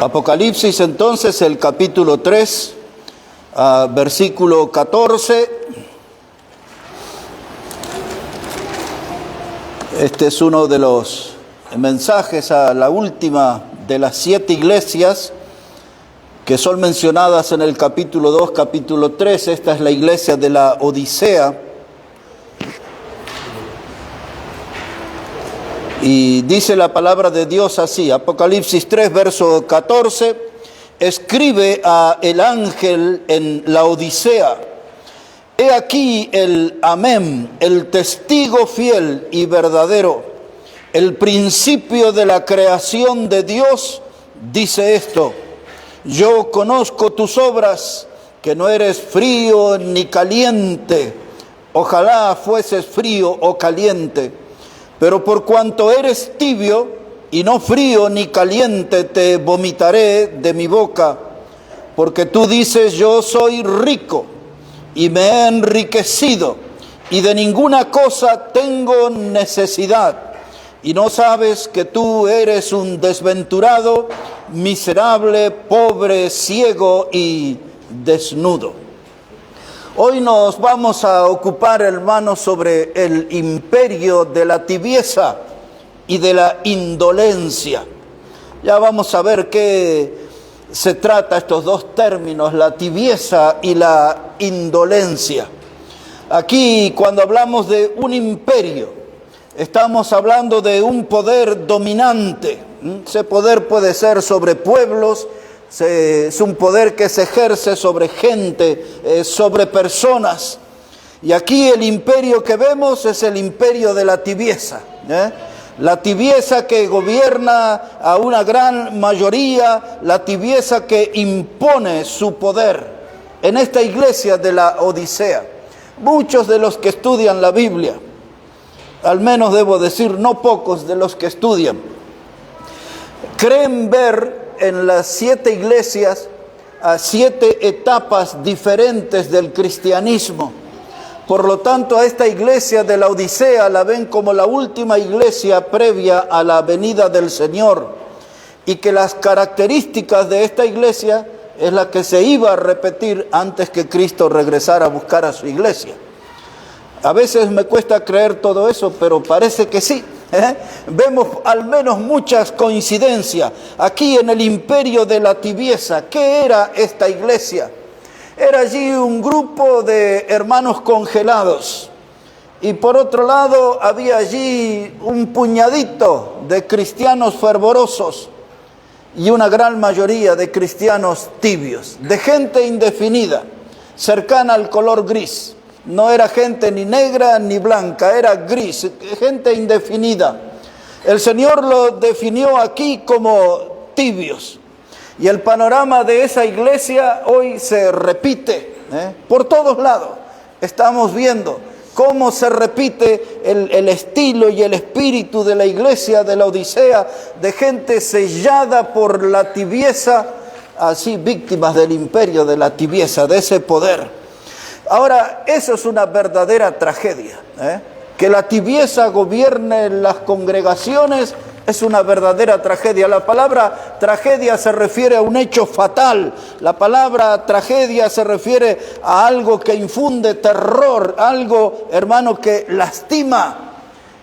Apocalipsis entonces, el capítulo 3, versículo 14. Este es uno de los mensajes a la última de las 7 iglesias que son mencionadas en el capítulo 2, capítulo 3. Esta es la iglesia de la Odisea. Y dice la palabra de Dios así, Apocalipsis 3, verso 14, escribe a el ángel en la Odisea, he aquí el Amén, el testigo fiel y verdadero, el principio de la creación de Dios, dice esto, yo conozco tus obras, que no eres frío ni caliente, ojalá fueses frío o caliente, pero por cuanto eres tibio y no frío ni caliente, te vomitaré de mi boca, porque tú dices, yo soy rico y me he enriquecido y de ninguna cosa tengo necesidad, y no sabes que tú eres un desventurado, miserable, pobre, ciego y desnudo. Hoy nos vamos a ocupar, hermanos, sobre el imperio de la tibieza y de la indolencia. Ya vamos a ver qué se trata estos dos términos, la tibieza y la indolencia. Aquí, cuando hablamos de un imperio, estamos hablando de un poder dominante. Ese poder puede ser sobre pueblos, es un poder que se ejerce sobre gente, sobre personas. Y aquí el imperio que vemos es el imperio de la tibieza. La tibieza que gobierna a una gran mayoría, la tibieza que impone su poder en esta iglesia de la Odisea. Muchos de los que estudian la Biblia, al menos debo decir, no pocos de los que estudian, creen ver en las 7 iglesias a 7 etapas diferentes del cristianismo. Por lo tanto, a esta iglesia de la Odisea la ven como la última iglesia previa a la venida del Señor, y que las características de esta iglesia es la que se iba a repetir antes que Cristo regresara a buscar a su iglesia. A veces me cuesta creer todo eso, pero parece que sí. Vemos al menos muchas coincidencias. Aquí en el imperio de la tibieza, ¿qué era esta iglesia? Era allí un grupo de hermanos congelados. Y por otro lado había allí un puñadito de cristianos fervorosos y una gran mayoría de cristianos tibios, de gente indefinida, cercana al color gris. No era gente ni negra ni blanca, era gris, gente indefinida. El Señor lo definió aquí como tibios. Y el panorama de esa iglesia hoy se repite, por todos lados. Estamos viendo cómo se repite el estilo y el espíritu de la iglesia de la Odisea, de gente sellada por la tibieza, así víctimas del imperio de la tibieza, de ese poder. Ahora, eso es una verdadera tragedia. Que la tibieza gobierne las congregaciones es una verdadera tragedia. La palabra tragedia se refiere a un hecho fatal. La palabra tragedia se refiere a algo que infunde terror, algo, hermano, que lastima.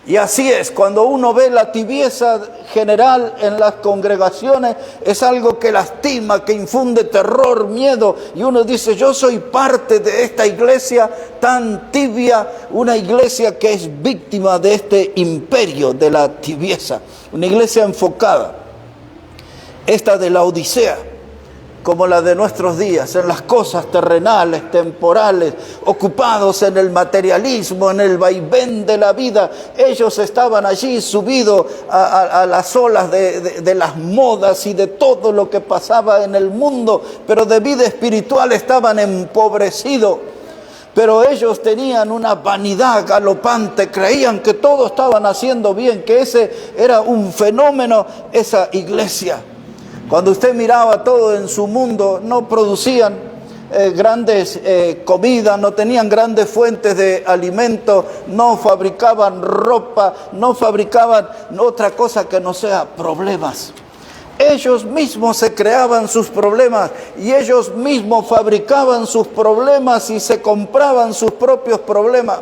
Y así es, cuando uno ve la tibieza general en las congregaciones, es algo que lastima, que infunde terror, miedo. Y uno dice, yo soy parte de esta iglesia tan tibia, una iglesia que es víctima de este imperio de la tibieza. Una iglesia enfocada, esta de la Odisea, como la de nuestros días, en las cosas terrenales, temporales, ocupados en el materialismo, en el vaivén de la vida. Ellos estaban allí subidos a las olas de las modas y de todo lo que pasaba en el mundo, pero de vida espiritual estaban empobrecidos. Pero ellos tenían una vanidad galopante, creían que todo estaban haciendo bien, que ese era un fenómeno, esa iglesia. Cuando usted miraba todo en su mundo, no producían grandes comidas, no tenían grandes fuentes de alimento, no fabricaban ropa, no fabricaban otra cosa que no sea problemas. Ellos mismos se creaban sus problemas y ellos mismos fabricaban sus problemas y se compraban sus propios problemas.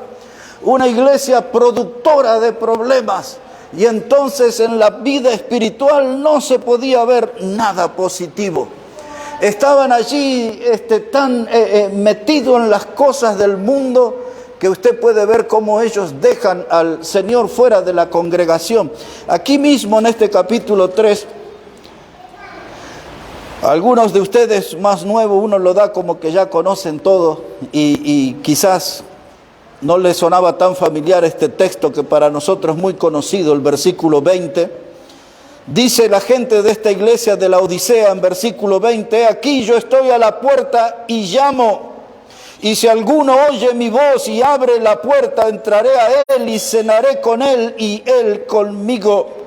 Una iglesia productora de problemas. Y entonces en la vida espiritual no se podía ver nada positivo. Estaban allí tan metidos en las cosas del mundo que usted puede ver cómo ellos dejan al Señor fuera de la congregación. Aquí mismo en este capítulo 3, algunos de ustedes más nuevos, uno lo da como que ya conocen todo y quizás no les sonaba tan familiar este texto que para nosotros es muy conocido, el versículo 20. Dice la gente de esta iglesia de la Odisea en versículo 20, aquí yo estoy a la puerta y llamo, y si alguno oye mi voz y abre la puerta, entraré a él y cenaré con él y él conmigo.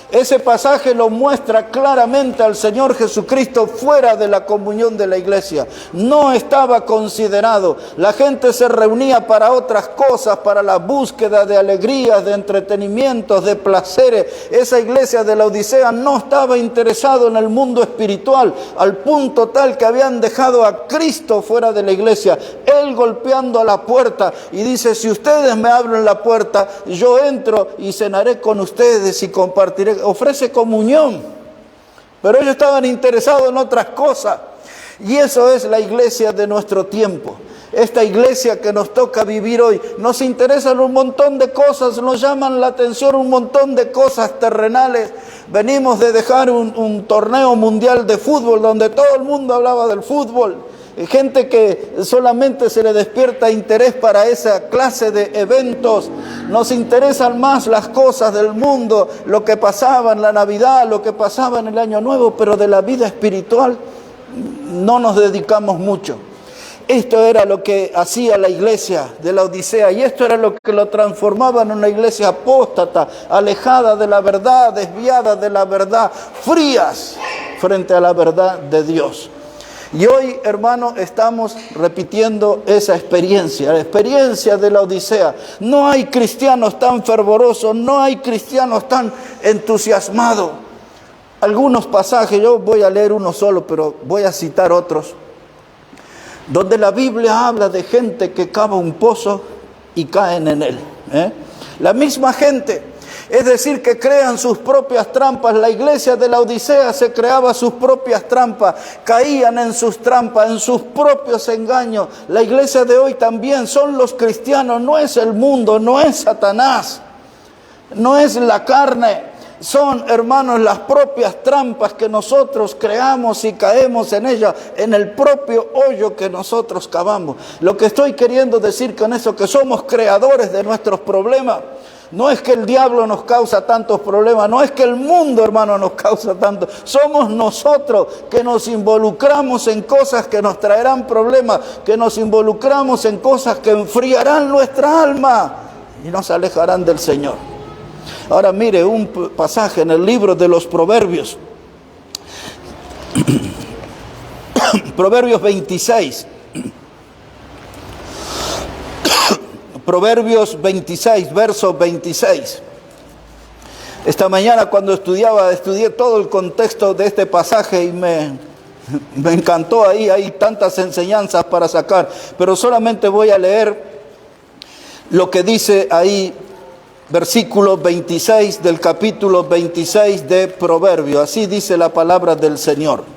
Ese pasaje lo muestra claramente al Señor Jesucristo fuera de la comunión de la iglesia. No estaba considerado. La gente se reunía para otras cosas, para la búsqueda de alegrías, de entretenimientos, de placeres. Esa iglesia de la Odisea no estaba interesado en el mundo espiritual, al punto tal que habían dejado a Cristo fuera de la iglesia. Él golpeando a la puerta y dice, si ustedes me abren la puerta, yo entro y cenaré con ustedes y compartiré. Ofrece comunión, pero ellos estaban interesados en otras cosas, y eso es la iglesia de nuestro tiempo. Esta iglesia que nos toca vivir hoy, nos interesan un montón de cosas, nos llaman la atención un montón de cosas terrenales. Venimos de dejar un torneo mundial de fútbol donde todo el mundo hablaba del fútbol. Gente que solamente se le despierta interés para esa clase de eventos. Nos interesan más las cosas del mundo, lo que pasaba en la Navidad, lo que pasaba en el Año Nuevo, pero de la vida espiritual no nos dedicamos mucho. Esto era lo que hacía la iglesia de la Odisea, y esto era lo que lo transformaba en una iglesia apóstata, alejada de la verdad, desviada de la verdad, frías frente a la verdad de Dios. Y hoy, hermano, estamos repitiendo esa experiencia, la experiencia de la Odisea. No hay cristianos tan fervorosos, no hay cristianos tan entusiasmados. Algunos pasajes, yo voy a leer uno solo, pero voy a citar otros, donde la Biblia habla de gente que cava un pozo y caen en él. La misma gente. Es decir, que crean sus propias trampas. La iglesia de la Odisea se creaba sus propias trampas, caían en sus trampas, en sus propios engaños. La iglesia de hoy también son los cristianos, no es el mundo, no es Satanás, no es la carne. Son, hermanos, las propias trampas que nosotros creamos y caemos en ellas, en el propio hoyo que nosotros cavamos. Lo que estoy queriendo decir con eso, que somos creadores de nuestros problemas. No es que el diablo nos causa tantos problemas, no es que el mundo, hermano, nos causa tanto. Somos nosotros que nos involucramos en cosas que nos traerán problemas, que nos involucramos en cosas que enfriarán nuestra alma y nos alejarán del Señor. Ahora mire un pasaje en el libro de los Proverbios. Proverbios 26. Proverbios 26, verso 26. Esta mañana cuando estudié todo el contexto de este pasaje y me encantó ahí, hay tantas enseñanzas para sacar, pero solamente voy a leer lo que dice ahí, versículo 26 del capítulo 26 de Proverbios. Así dice la palabra del Señor.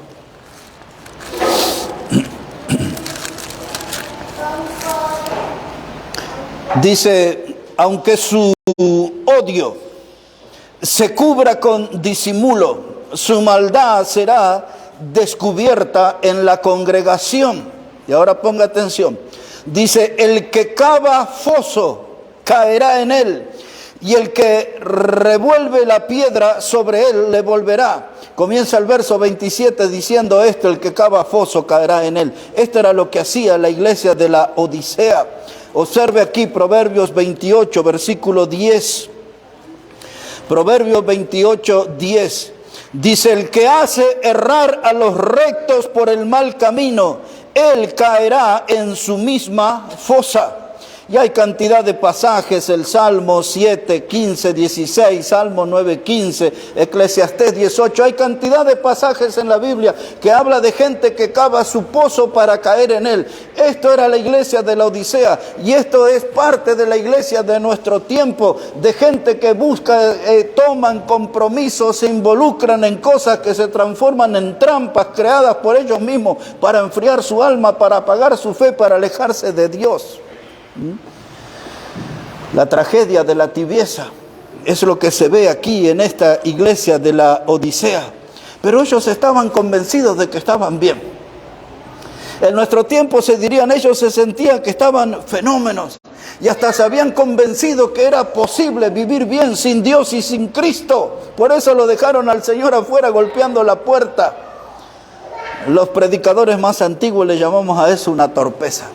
Dice, aunque su odio se cubra con disimulo, su maldad será descubierta en la congregación. Y ahora ponga atención. Dice, el que cava foso caerá en él, y el que revuelve la piedra sobre él le volverá. Comienza el verso 27 diciendo esto, el que cava foso caerá en él. Esto era lo que hacía la iglesia de la Odisea. Observe aquí Proverbios 28, versículo 10. Proverbios 28, 10. Dice, el que hace errar a los rectos por el mal camino, él caerá en su misma fosa. Y hay cantidad de pasajes, el Salmo 7, 15, 16, Salmo 9, 15, Eclesiastés 18. Hay cantidad de pasajes en la Biblia que habla de gente que cava su pozo para caer en él. Esto era la iglesia de la Odisea y esto es parte de la iglesia de nuestro tiempo, de gente que busca, toman compromisos, se involucran en cosas que se transforman en trampas creadas por ellos mismos para enfriar su alma, para apagar su fe, para alejarse de Dios. La tragedia de la tibieza es lo que se ve aquí en esta iglesia de la Odisea. Pero ellos estaban convencidos de que estaban bien. En nuestro tiempo se dirían, ellos se sentían que estaban fenómenos y hasta se habían convencido que era posible vivir bien sin Dios y sin Cristo. Por eso lo dejaron al Señor afuera golpeando la puerta. Los predicadores más antiguos le llamamos a eso una torpeza.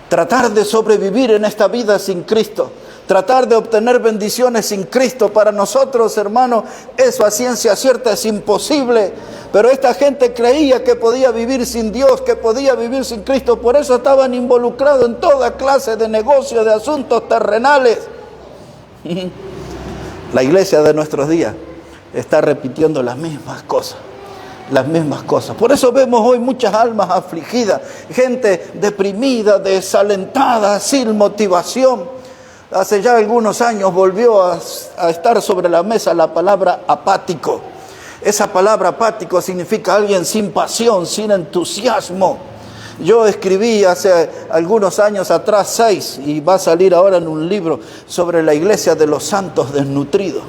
Tratar de sobrevivir en esta vida sin Cristo, tratar de obtener bendiciones sin Cristo, para nosotros, hermanos, eso a ciencia cierta es imposible. Pero esta gente creía que podía vivir sin Dios, que podía vivir sin Cristo, por eso estaban involucrados en toda clase de negocios, de asuntos terrenales. La iglesia de nuestros días está repitiendo las mismas cosas. Las mismas cosas. Por eso vemos hoy muchas almas afligidas, gente deprimida, desalentada, sin motivación. Hace ya algunos años volvió a estar sobre la mesa la palabra apático. Esa palabra apático significa alguien sin pasión, sin entusiasmo. Yo escribí hace algunos años atrás 6, y va a salir ahora en un libro, sobre la iglesia de los santos desnutridos.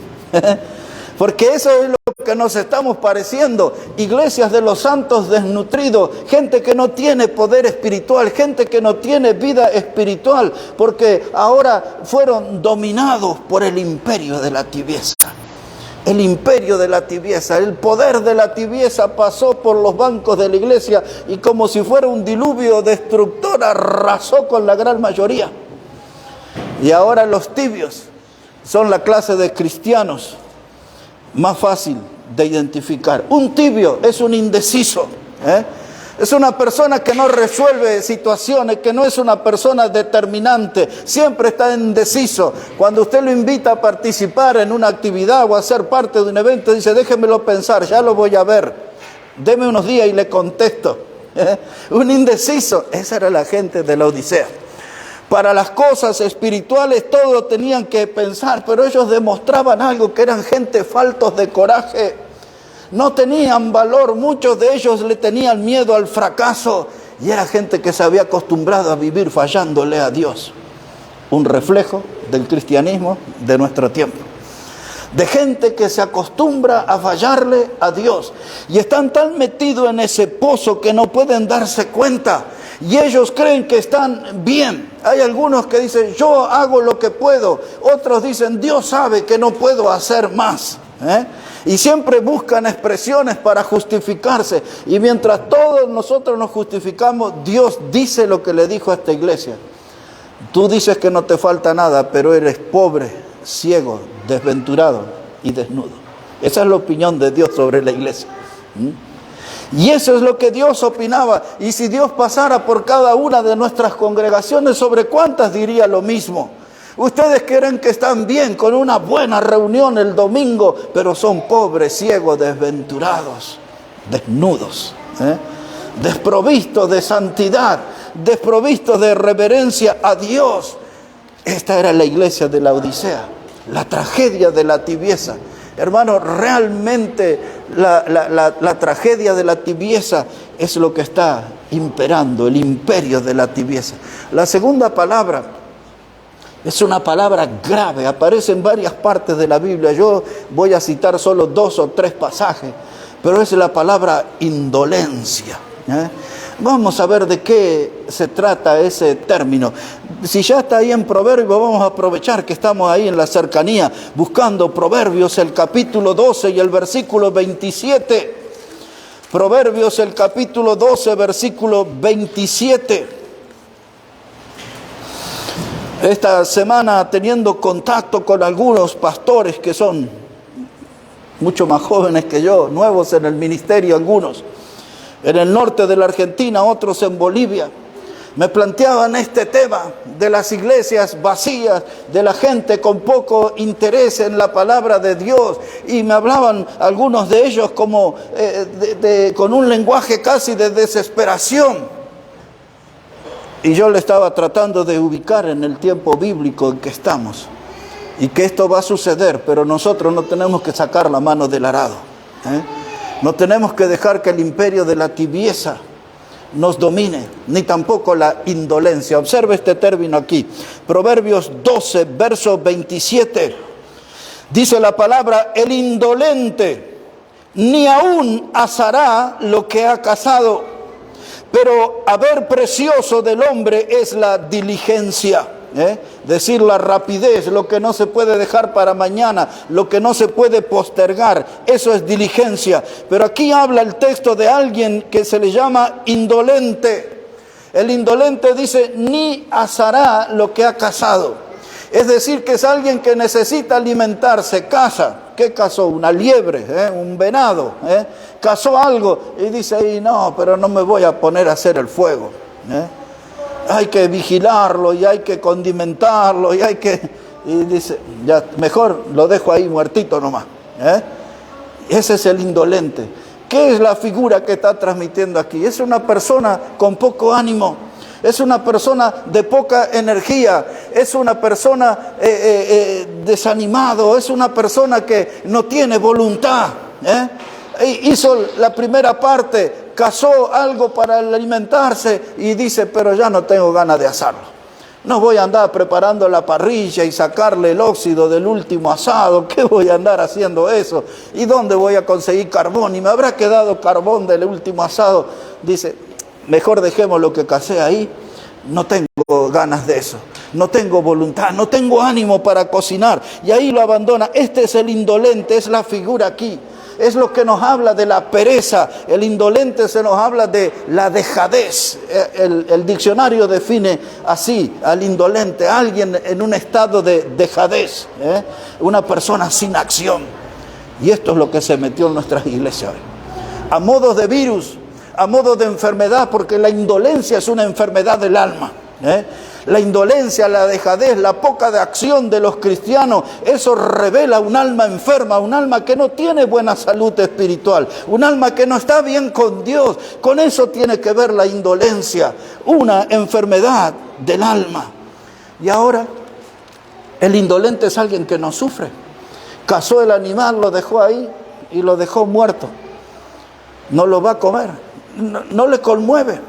Porque eso es lo que nos estamos pareciendo, iglesias de los santos desnutridos, gente que no tiene poder espiritual, gente que no tiene vida espiritual, porque ahora fueron dominados por el imperio de la tibieza. El imperio de la tibieza, el poder de la tibieza pasó por los bancos de la iglesia y como si fuera un diluvio destructor arrasó con la gran mayoría. Y ahora los tibios son la clase de cristianos más fácil de identificar. Un tibio es un indeciso, es una persona que no resuelve situaciones, que no es una persona determinante, siempre está indeciso. Cuando usted lo invita a participar en una actividad o a ser parte de un evento, dice, déjemelo pensar, ya lo voy a ver, deme unos días y le contesto. Un indeciso, esa era la gente de la Odisea. Para las cosas espirituales todo lo tenían que pensar, pero ellos demostraban algo, que eran gente faltos de coraje. No tenían valor, muchos de ellos le tenían miedo al fracaso y era gente que se había acostumbrado a vivir fallándole a Dios. Un reflejo del cristianismo de nuestro tiempo. De gente que se acostumbra a fallarle a Dios y están tan metidos en ese pozo que no pueden darse cuenta. Y ellos creen que están bien. Hay algunos que dicen, yo hago lo que puedo. Otros dicen, Dios sabe que no puedo hacer más. Y siempre buscan expresiones para justificarse. Y mientras todos nosotros nos justificamos, Dios dice lo que le dijo a esta iglesia. Tú dices que no te falta nada, pero eres pobre, ciego, desventurado y desnudo. Esa es la opinión de Dios sobre la iglesia. Y eso es lo que Dios opinaba. Y si Dios pasara por cada una de nuestras congregaciones, ¿sobre cuántas diría lo mismo? Ustedes creen que están bien con una buena reunión el domingo, pero son pobres, ciegos, desventurados, desnudos, desprovistos de santidad, desprovistos de reverencia a Dios. Esta era la iglesia de la Odisea, la tragedia de la tibieza. Hermanos, realmente la tragedia de la tibieza es lo que está imperando, el imperio de la tibieza. La segunda palabra es una palabra grave, aparece en varias partes de la Biblia. Yo voy a citar solo 2 o 3 pasajes, pero es la palabra indolencia. Vamos a ver de qué se trata ese término. Si ya está ahí en Proverbios, vamos a aprovechar que estamos ahí en la cercanía, buscando Proverbios, el capítulo 12 y el versículo 27. Proverbios, el capítulo 12, versículo 27. Esta semana, teniendo contacto con algunos pastores que son mucho más jóvenes que yo, nuevos en el ministerio algunos, en el norte de la Argentina, otros en Bolivia, Me planteaban este tema de las iglesias vacías, de la gente con poco interés en la palabra de Dios, y me hablaban algunos de ellos como con un lenguaje casi de desesperación. Y yo le estaba tratando de ubicar en el tiempo bíblico en que estamos, y que esto va a suceder, pero nosotros no tenemos que sacar la mano del arado, ¿eh? No tenemos que dejar que el imperio de la tibieza nos domine, ni tampoco la indolencia. Observe este término aquí. Proverbios 12, verso 27. Dice la palabra: el indolente ni aún asará lo que ha cazado, pero haber precioso del hombre es la diligencia. Decir la rapidez, lo que no se puede dejar para mañana, lo que no se puede postergar, eso es diligencia. Pero aquí habla el texto de alguien que se le llama indolente. El indolente dice: ni asará lo que ha cazado. Es decir, que es alguien que necesita alimentarse, caza. ¿Qué cazó? Una liebre, un venado, cazó algo y dice: y no, pero no me voy a poner a hacer el fuego, hay que vigilarlo y hay que condimentarlo y dice: ya mejor lo dejo ahí muertito nomás. Ese es el indolente. ¿Qué es la figura que está transmitiendo aquí? Es una persona con poco ánimo, es una persona de poca energía, es una persona desanimado, es una persona que no tiene voluntad. Hizo la primera parte, cazó algo para alimentarse y dice: pero ya no tengo ganas de asarlo. No voy a andar preparando la parrilla y sacarle el óxido del último asado. ¿Qué voy a andar haciendo eso? ¿Y dónde voy a conseguir carbón? Y me habrá quedado carbón del último asado. Dice: mejor dejemos lo que casé ahí. No tengo ganas de eso. No tengo voluntad, no tengo ánimo para cocinar. Y ahí lo abandona. Este es el indolente, es la figura aquí. Es lo que nos habla de la pereza. El indolente se nos habla de la dejadez. El diccionario define así al indolente: alguien en un estado de dejadez, una persona sin acción. Y esto es lo que se metió en nuestras iglesias hoy, a modo de virus, a modo de enfermedad, porque la indolencia es una enfermedad del alma. La indolencia, la dejadez, la poca de acción de los cristianos, eso revela un alma enferma, un alma que no tiene buena salud espiritual, un alma que no está bien con Dios. Con eso tiene que ver la indolencia, una enfermedad del alma. Y ahora, el indolente es alguien que no sufre. Cazó el animal, lo dejó ahí y lo dejó muerto. No lo va a comer, no le conmueve.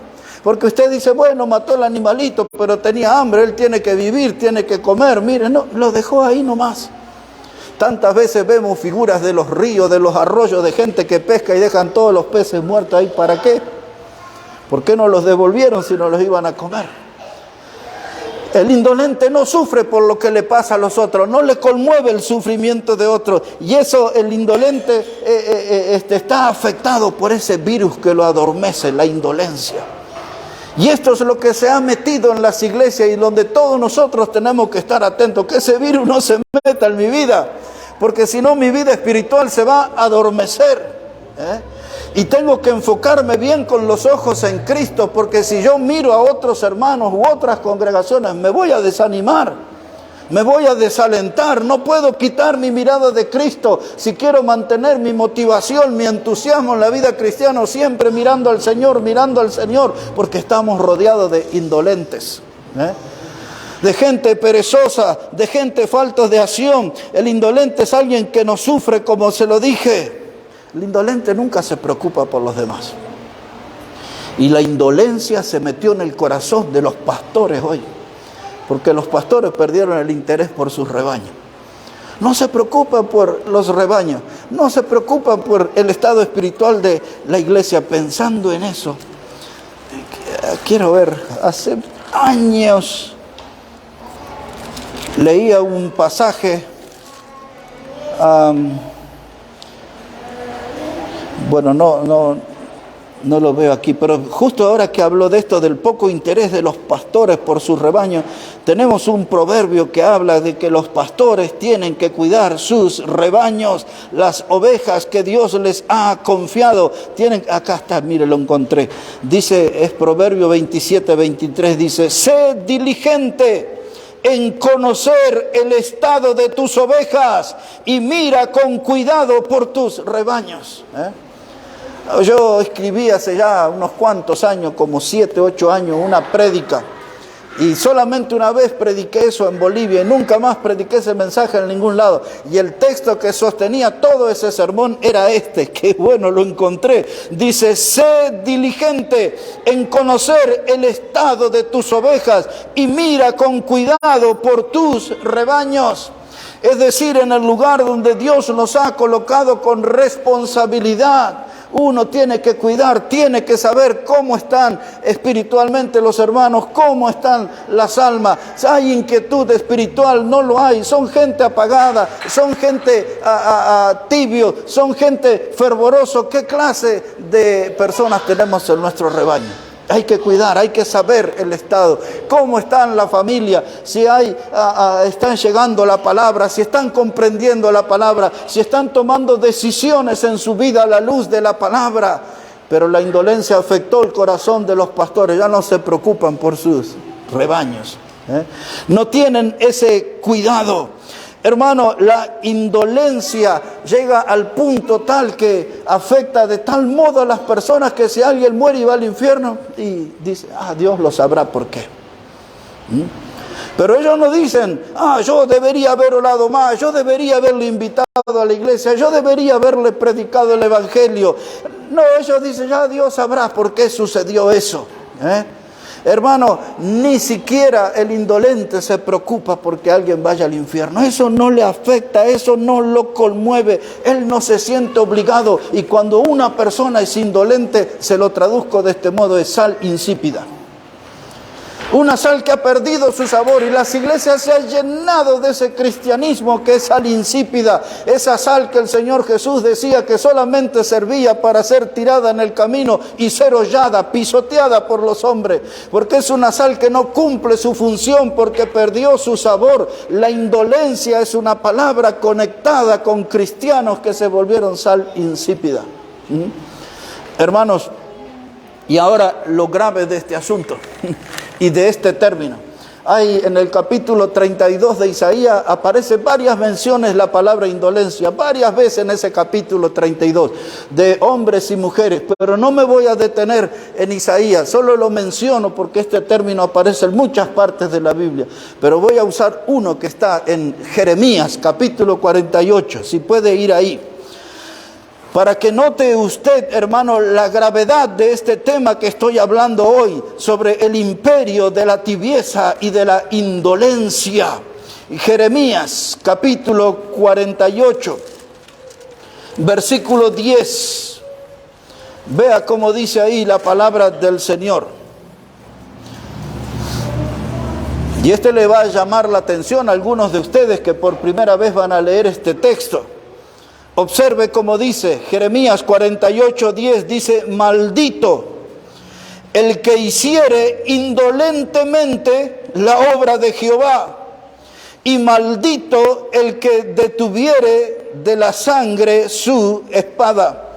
Porque usted dice: bueno, mató el animalito, pero tenía hambre, él tiene que vivir, tiene que comer. Mire, no, lo dejó ahí nomás. Tantas veces vemos figuras de los ríos, de los arroyos, de gente que pesca y dejan todos los peces muertos ahí. ¿Para qué? ¿Por qué no los devolvieron si no los iban a comer? El indolente no sufre por lo que le pasa a los otros, no le conmueve el sufrimiento de otros. Y eso, el indolente está afectado por ese virus que lo adormece, la indolencia. Y esto es lo que se ha metido en las iglesias y donde todos nosotros tenemos que estar atentos, que ese virus no se meta en mi vida, porque si no mi vida espiritual se va a adormecer. Y tengo que enfocarme bien con los ojos en Cristo, porque si yo miro a otros hermanos u otras congregaciones, me voy a desanimar, me voy a desalentar. No puedo quitar mi mirada de Cristo si quiero mantener mi motivación, mi entusiasmo en la vida cristiana, siempre mirando al Señor, porque estamos rodeados de indolentes, de gente perezosa, de gente falta de acción. El indolente es alguien que no sufre, como se lo dije. El indolente nunca se preocupa por los demás. Y la indolencia se metió en el corazón de los pastores hoy, porque los pastores perdieron el interés por sus rebaños. No se preocupan por los rebaños, no se preocupan por el estado espiritual de la iglesia, pensando en eso. Quiero ver, hace años leía un pasaje, bueno, no No lo veo aquí, pero justo ahora que habló de esto, del poco interés de los pastores por sus rebaños, tenemos un proverbio que habla de que los pastores tienen que cuidar sus rebaños, las ovejas que Dios les ha confiado. Acá está, mire, lo encontré. Dice, es Proverbio 27:23, dice, sé diligente en conocer el estado de tus ovejas y mira con cuidado por tus rebaños. Yo escribí hace ya unos cuantos años, como 7, 8 años, una prédica. Y solamente una vez prediqué eso en Bolivia y nunca más prediqué ese mensaje en ningún lado. Y el texto que sostenía todo ese sermón era este, que bueno, lo encontré. Dice, sé diligente en conocer el estado de tus ovejas y mira con cuidado por tus rebaños. Es decir, en el lugar donde Dios nos ha colocado con responsabilidad, uno tiene que cuidar, tiene que saber cómo están espiritualmente los hermanos, cómo están las almas. Si hay inquietud espiritual, no lo hay. Son gente apagada, son gente tibio, son gente fervoroso. ¿Qué clase de personas tenemos en nuestro rebaño? Hay que cuidar, hay que saber el estado, cómo está en la familia, si están llegando la palabra, si están comprendiendo la palabra, si están tomando decisiones en su vida a la luz de la palabra. Pero la indolencia afectó el corazón de los pastores, ya no se preocupan por sus rebaños, no tienen ese cuidado. Hermano, la indolencia llega al punto tal que afecta de tal modo a las personas que si alguien muere y va al infierno, y dice, Dios lo sabrá por qué. Pero ellos no dicen, yo debería haber orado más, yo debería haberle invitado a la iglesia, yo debería haberle predicado el evangelio. No, ellos dicen, ya Dios sabrá por qué sucedió eso. Hermano, ni siquiera el indolente se preocupa porque alguien vaya al infierno. Eso no le afecta, eso no lo conmueve. Él no se siente obligado. Y cuando una persona es indolente, se lo traduzco de este modo, es sal insípida. Una sal que ha perdido su sabor, y las iglesias se han llenado de ese cristianismo que es sal insípida, esa sal que el Señor Jesús decía que solamente servía para ser tirada en el camino y ser hollada, pisoteada por los hombres, porque es una sal que no cumple su función porque perdió su sabor. La indolencia es una palabra conectada con cristianos que se volvieron sal insípida. Hermanos, y ahora lo grave de este asunto y de este término. Hay en el capítulo 32 de Isaías, aparece varias menciones la palabra indolencia, varias veces en ese capítulo 32, de hombres y mujeres, pero no me voy a detener en Isaías, solo lo menciono porque este término aparece en muchas partes de la Biblia, pero voy a usar uno que está en Jeremías, capítulo 48, si puede ir ahí. Para que note usted, hermano, la gravedad de este tema que estoy hablando hoy, sobre el imperio de la tibieza y de la indolencia. Jeremías, capítulo 48, versículo 10. Vea cómo dice ahí la palabra del Señor. Y le va a llamar la atención a algunos de ustedes que por primera vez van a leer este texto. Observe cómo dice, Jeremías 48:10 dice, maldito el que hiciere indolentemente la obra de Jehová, y maldito el que detuviere de la sangre su espada.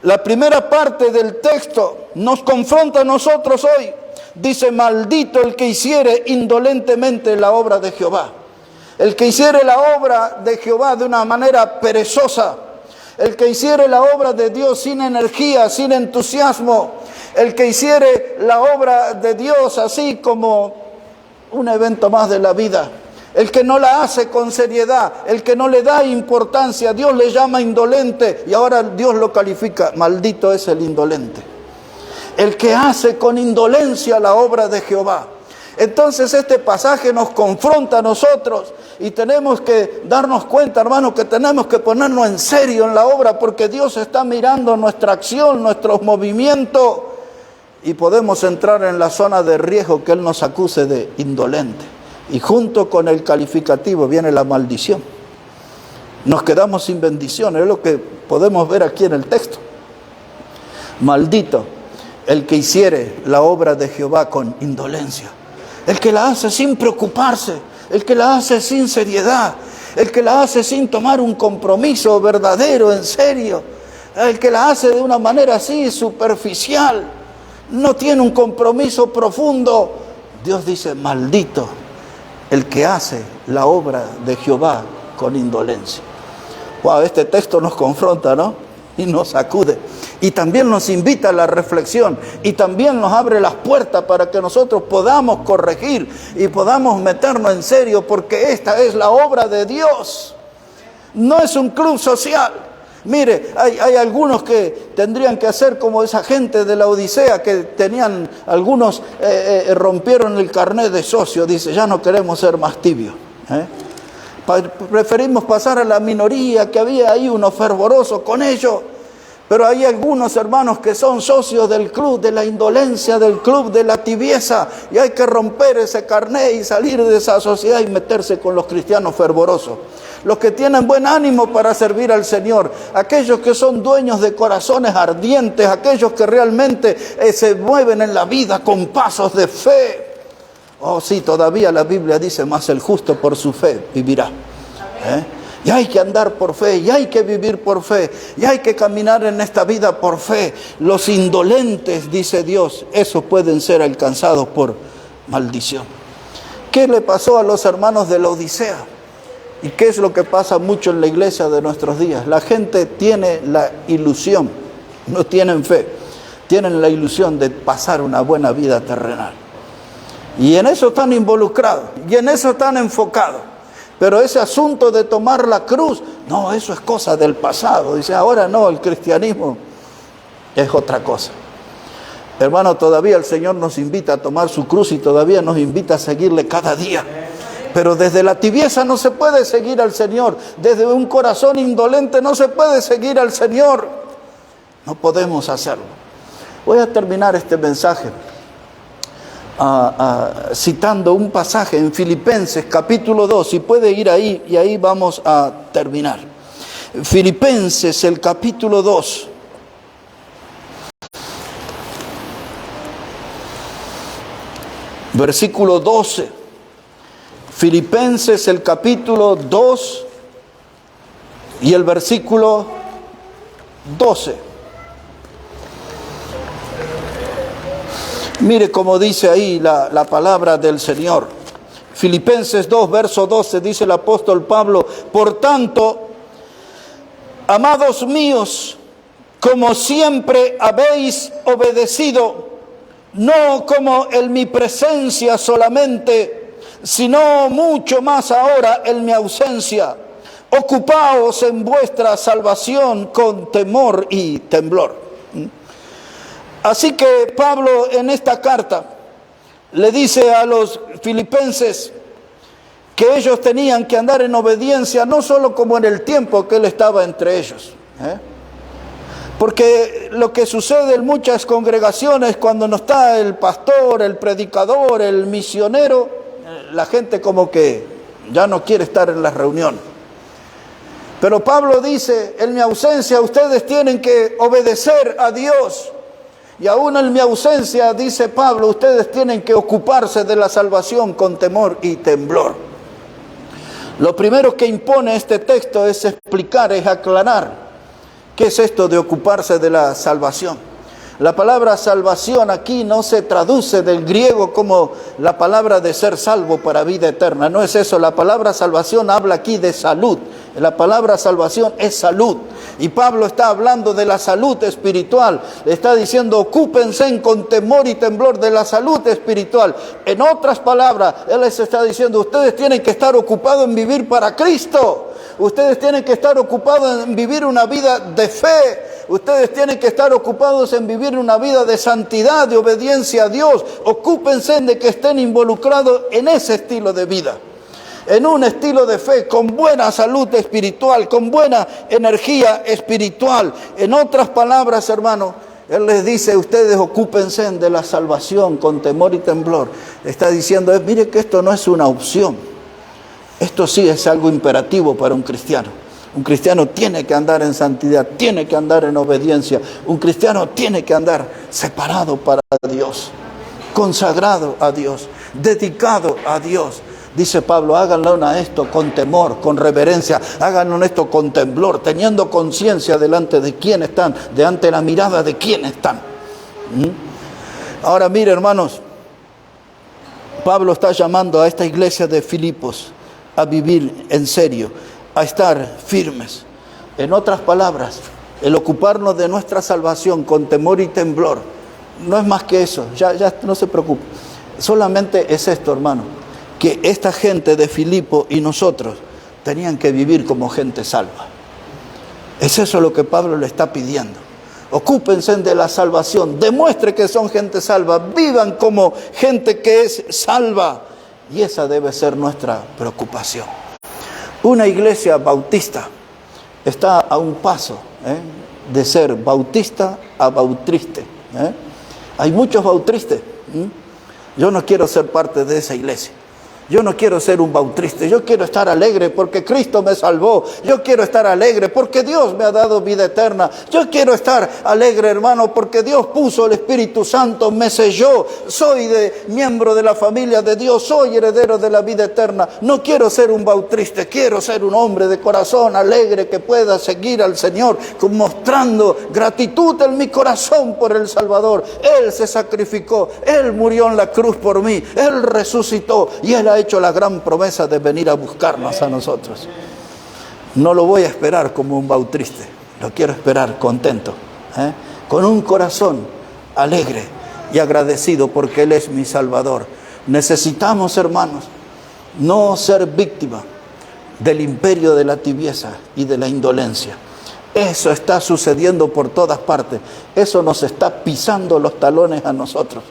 La primera parte del texto nos confronta a nosotros hoy. Dice, maldito el que hiciere indolentemente la obra de Jehová. El que hiciere la obra de Jehová de una manera perezosa, el que hiciere la obra de Dios sin energía, sin entusiasmo, el que hiciere la obra de Dios así como un evento más de la vida, el que no la hace con seriedad, el que no le da importancia, Dios le llama indolente y ahora Dios lo califica, maldito es el indolente. El que hace con indolencia la obra de Jehová. Entonces este pasaje nos confronta a nosotros y tenemos que darnos cuenta, hermanos, que tenemos que ponernos en serio en la obra porque Dios está mirando nuestra acción, nuestros movimientos y podemos entrar en la zona de riesgo que Él nos acuse de indolente. Y junto con el calificativo viene la maldición. Nos quedamos sin bendición, es lo que podemos ver aquí en el texto. Maldito el que hiciere la obra de Jehová con indolencia. El que la hace sin preocuparse, el que la hace sin seriedad, el que la hace sin tomar un compromiso verdadero, en serio, el que la hace de una manera así superficial, no tiene un compromiso profundo. Dios dice, maldito el que hace la obra de Jehová con indolencia. Wow, este texto nos confronta, ¿no? Y nos sacude. Y también nos invita a la reflexión. Y también nos abre las puertas para que nosotros podamos corregir y podamos meternos en serio, porque esta es la obra de Dios. No es un club social. Mire, hay algunos que tendrían que hacer como esa gente de la Odisea, que tenían, algunos rompieron el carnet de socio. Dice, ya no queremos ser más tibios. Preferimos pasar a la minoría, que había ahí unos fervorosos con ellos. Pero hay algunos hermanos que son socios del club de la indolencia, del club de la tibieza, y hay que romper ese carnet y salir de esa sociedad y meterse con los cristianos fervorosos. Los que tienen buen ánimo para servir al Señor, aquellos que son dueños de corazones ardientes, aquellos que realmente se mueven en la vida con pasos de fe. Oh sí, todavía la Biblia dice, más el justo por su fe vivirá. Y hay que andar por fe, y hay que vivir por fe, y hay que caminar en esta vida por fe. Los indolentes, dice Dios, esos pueden ser alcanzados por maldición. ¿Qué le pasó a los hermanos de la Odisea? ¿Y qué es lo que pasa mucho en la iglesia de nuestros días? La gente tiene la ilusión, no tienen fe, tienen la ilusión de pasar una buena vida terrenal. Y en eso están involucrados, y en eso están enfocados. Pero ese asunto de tomar la cruz, no, eso es cosa del pasado. Dice, ahora no, el cristianismo es otra cosa. Hermano, todavía el Señor nos invita a tomar su cruz y todavía nos invita a seguirle cada día. Pero desde la tibieza no se puede seguir al Señor. Desde un corazón indolente no se puede seguir al Señor. No podemos hacerlo. Voy a terminar este mensaje citando un pasaje en Filipenses capítulo 2, si puede ir ahí, y ahí vamos a terminar. Filipenses, el capítulo 2. Versículo 12. Filipenses, el capítulo 2 y el versículo 12. Mire cómo dice ahí la palabra del Señor. Filipenses 2, verso 12, dice el apóstol Pablo, por tanto, amados míos, como siempre habéis obedecido, no como en mi presencia solamente, sino mucho más ahora en mi ausencia, ocupaos en vuestra salvación con temor y temblor. Así que Pablo en esta carta le dice a los filipenses que ellos tenían que andar en obediencia, no solo como en el tiempo que él estaba entre ellos. Porque lo que sucede en muchas congregaciones, cuando no está el pastor, el predicador, el misionero, la gente como que ya no quiere estar en las reuniones. Pero Pablo dice, en mi ausencia ustedes tienen que obedecer a Dios. Y aún en mi ausencia, dice Pablo, ustedes tienen que ocuparse de la salvación con temor y temblor. Lo primero que impone este texto es explicar, es aclarar qué es esto de ocuparse de la salvación. La palabra salvación aquí no se traduce del griego como la palabra de ser salvo para vida eterna. No es eso, la palabra salvación habla aquí de salud. La palabra salvación es salud. Y Pablo está hablando de la salud espiritual. Le está diciendo, ocúpense con temor y temblor de la salud espiritual. En otras palabras, él les está diciendo, ustedes tienen que estar ocupados en vivir para Cristo. Ustedes tienen que estar ocupados en vivir una vida de fe. Ustedes tienen que estar ocupados en vivir una vida de santidad, de obediencia a Dios. Ocúpense de que estén involucrados en ese estilo de vida. En un estilo de fe, con buena salud espiritual, con buena energía espiritual. En otras palabras, hermano, él les dice, ustedes ocúpense de la salvación con temor y temblor. Está diciendo, mire que esto no es una opción. Esto sí es algo imperativo para un cristiano. Un cristiano tiene que andar en santidad, tiene que andar en obediencia. Un cristiano tiene que andar separado para Dios, consagrado a Dios, dedicado a Dios. Dice Pablo, háganlo a esto con temor, con reverencia, háganlo esto con temblor, teniendo conciencia delante de quién están, delante de la mirada de quién están. Ahora mire, hermanos, Pablo está llamando a esta iglesia de Filipos a vivir en serio, a estar firmes. En otras palabras, el ocuparnos de nuestra salvación con temor y temblor, no es más que eso, ya no se preocupe. Solamente es esto, hermano, que esta gente de Filipo y nosotros tenían que vivir como gente salva. Es eso lo que Pablo le está pidiendo. Ocúpense de la salvación, demuestre que son gente salva, vivan como gente que es salva. Y esa debe ser nuestra preocupación. Una iglesia bautista está a un paso de ser bautista a bautriste. Hay muchos bautristas. Yo no quiero ser parte de esa iglesia. Yo no quiero ser un bautriste, yo quiero estar alegre porque Cristo me salvó. Yo quiero estar alegre porque Dios me ha dado vida eterna. Yo quiero estar alegre, hermano, porque Dios puso el Espíritu Santo, me selló. Soy miembro de la familia de Dios, soy heredero de la vida eterna. No quiero ser un bautriste, quiero ser un hombre de corazón alegre que pueda seguir al Señor, mostrando gratitud en mi corazón por el Salvador. Él se sacrificó, Él murió en la cruz por mí, Él resucitó y Él ha hecho la gran promesa de venir a buscarnos a nosotros. No lo voy a esperar como un bautriste, lo quiero esperar contento, con un corazón alegre y agradecido porque Él es mi Salvador. Necesitamos, hermanos, no ser víctima del imperio de la tibieza y de la indolencia. Eso está sucediendo por todas partes. Eso nos está pisando los talones a nosotros.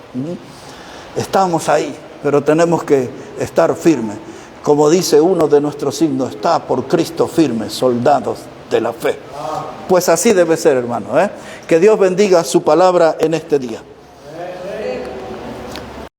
Estamos ahí, pero tenemos que estar firmes. Como dice uno de nuestros himnos, está por Cristo firme, soldados de la fe. Pues así debe ser, hermano. Que Dios bendiga su palabra en este día.